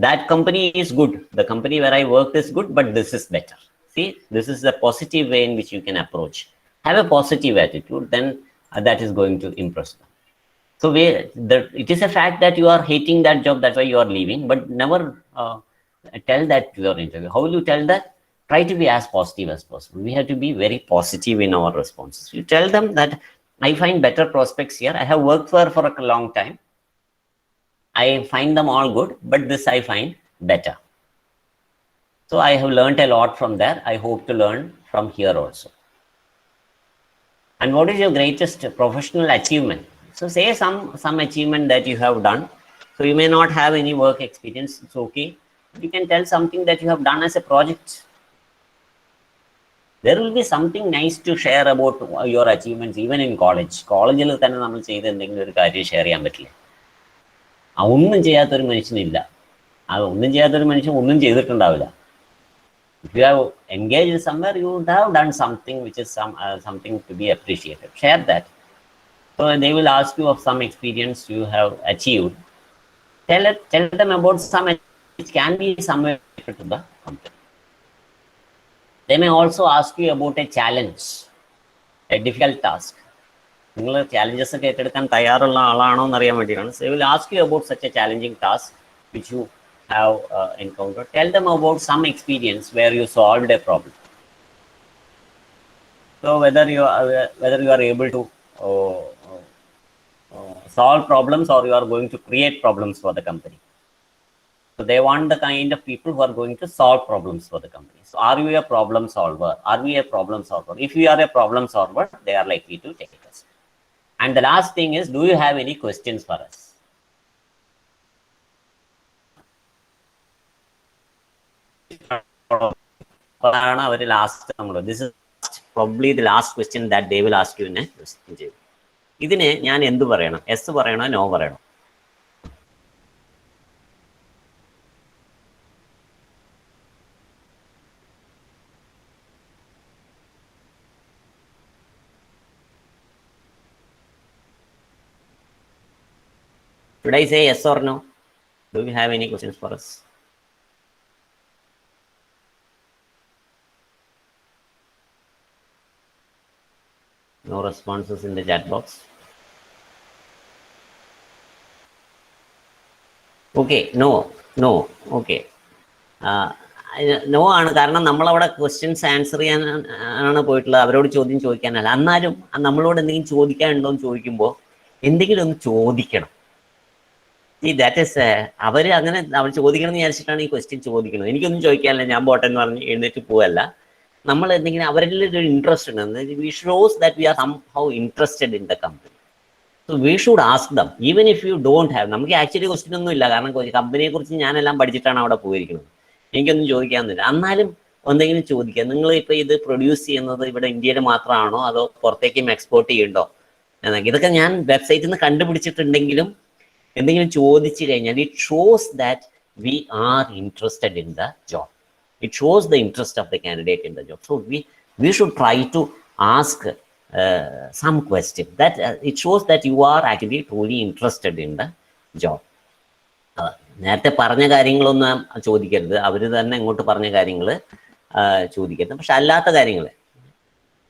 Speaker 1: that company is good. The company where I worked is good, but this is better. See, this is the positive way in which you can approach. Have a positive attitude, then that is going to impress them. So it is a fact that you are hating that job, that's why you are leaving, but never tell that to your interview. How will you tell that? Try to be as positive as possible. We have to be very positive in our responses. You tell them that I find better prospects here. I have worked for a long time. I find them all good, but this I find better. So I have learned a lot from there. I hope to learn from here also. And what is your greatest professional achievement? So say some achievement that you have done. So you may not have any work experience. It's okay. You can tell something that you have done as a project. There will be something nice to share about your achievements even in college. College തന്നെ നമ്മൾ ചെയ്ത എന്തെങ്കിലും ഒരു കാര്യം share ചെയ്യാൻ പറ്റില്ല. ഒന്നും ചെയ്യാത്തൊരു മനുഷ്യനില്ല. ഒന്നും ചെയ്യാത്തൊരു മനുഷ്യൻ ഒന്നും ചെയ്തിട്ടുണ്ടാവില്ല. If you have engaged somewhere, you would have done something which is something to be appreciated. Share that. So they will ask you of some experience you have achieved. Tell them about some which can be somewhere to the company. They may also ask you about a challenge, a difficult task. നിങ്ങൾ challenges ഒക്കെ ഏറ്റെടുക്കാൻ തയ്യാറുള്ള ആളാണോ എന്ന് അറിയാൻ വേണ്ടിയിട്ടാണ്. So they will ask you about such a challenging task which you have encountered. Tell them about some experience where you solved a problem. So whether you are able to solve problems or you are going to create problems for the company. So they want the kind of people who are going to solve problems for the company. So are you a problem solver? Are we a problem solver? If you are a problem solver, they are likely to take us. And the last thing is, do you have any questions for us? This is probably the last question that they will ask you in a interview. ഇതിനെ ഞാൻ എന്ത് പറയണം? S പറയണോ no പറയണോ? Should I say yes or no? Do you have any questions for us? No responses in the chat box. Okay, no, okay. No ആണ്. കാരണം നമ്മളവിടെ questions answer ചെയ്യാനാണ് പോയിട്ടുള്ളത്, അവരോട് ചോദ്യം ചോദിക്കാനല്ല. എന്നാലും നമ്മളോട് എന്തെങ്കിലും ചോദിക്കാനുണ്ടോ എന്ന് ചോദിക്കുമ്പോൾ എന്തെങ്കിലും ഒന്ന് ചോദിക്കണം. ദാറ്റ് ഈസ് അവർ ചോദിക്കണം എന്ന് വിചാരിച്ചിട്ടാണ് ഈ ക്വസ്റ്റ്യൻ ചോദിക്കുന്നത്. എനിക്കൊന്നും ചോദിക്കാനില്ല, ഞാൻ പോട്ടെ എന്ന് പറഞ്ഞ് എഴുന്നേറ്റ് പോവല്ല. നമ്മൾ എന്തെങ്കിലും അവരിൽ ഒരു ഇൻട്രസ്റ്റ് ഉണ്ട്. We shows that we are somehow interested in the company. So we should ask them even if you don't have. നമുക്ക് ആക്ച്വലി ക്വസ്റ്റ്യൻ ഒന്നും ഇല്ല, കാരണം കമ്പനിയെ കുറിച്ച് ഞാനെല്ലാം പഠിച്ചിട്ടാണ് അവിടെ പോയിരിക്കുന്നത്. എനിക്കൊന്നും ചോദിക്കാമെന്നില്ല. എന്നാലും എന്തെങ്കിലും ചോദിക്കുക. നിങ്ങൾ ഇപ്പോൾ ഇത് പ്രൊഡ്യൂസ് ചെയ്യുന്നത് ഇവിടെ ഇന്ത്യയിൽ മാത്രമാണോ അതോ പുറത്തേക്കും എക്സ്പോർട്ട് ചെയ്യുന്നുണ്ടോ എന്നൊക്കെ. ഇതൊക്കെ ഞാൻ വെബ്സൈറ്റിൽ നിന്ന് കണ്ടുപിടിച്ചിട്ടുണ്ടെങ്കിലും എന്തെങ്കിലും ചോദിച്ചു കഴിഞ്ഞാൽ it shows that we are interested in the job. It shows the interest of the candidate in the job. So we should try to ask some question that it shows that you are actually truly interested in the job. നേരത്തെ പറഞ്ഞ കാര്യങ്ങളൊന്നും ചോദിക്കരുത്, അവർ തന്നെ ഇങ്ങോട്ട് പറഞ്ഞ കാര്യങ്ങൾ ചോദിക്കരുത്. പക്ഷെ അല്ലാത്ത കാര്യങ്ങൾ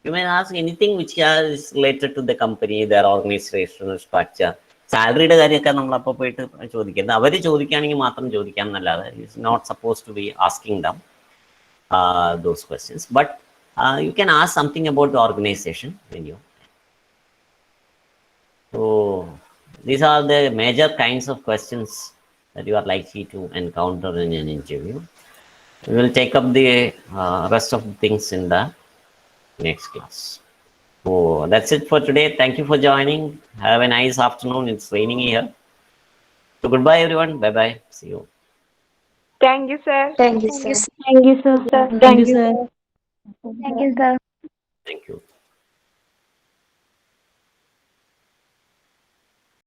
Speaker 1: you may ask anything which is related to the company, their organizational structure, സാലറിയുടെ കാര്യമൊക്കെ നമ്മളപ്പോൾ പോയിട്ട് ചോദിക്കരുത്. അവർ ചോദിക്കുകയാണെങ്കിൽ മാത്രം ചോദിക്കാം എന്നല്ലാതെ it's not suppose to be asking them those questions, but you can ask something about the organization when you. So these are the major kinds of questions that you are likely to encounter in an interview. We will take up the rest of the things in the next class. So that's it for today. Thank you for joining. Have a nice afternoon. It's raining here. So goodbye everyone. Bye bye. See you.
Speaker 4: Thank you, sir.
Speaker 3: Thank you, sir.
Speaker 4: Thank you, sir.
Speaker 3: Thank you, sir.
Speaker 2: Thank you, sir.
Speaker 1: Thank you.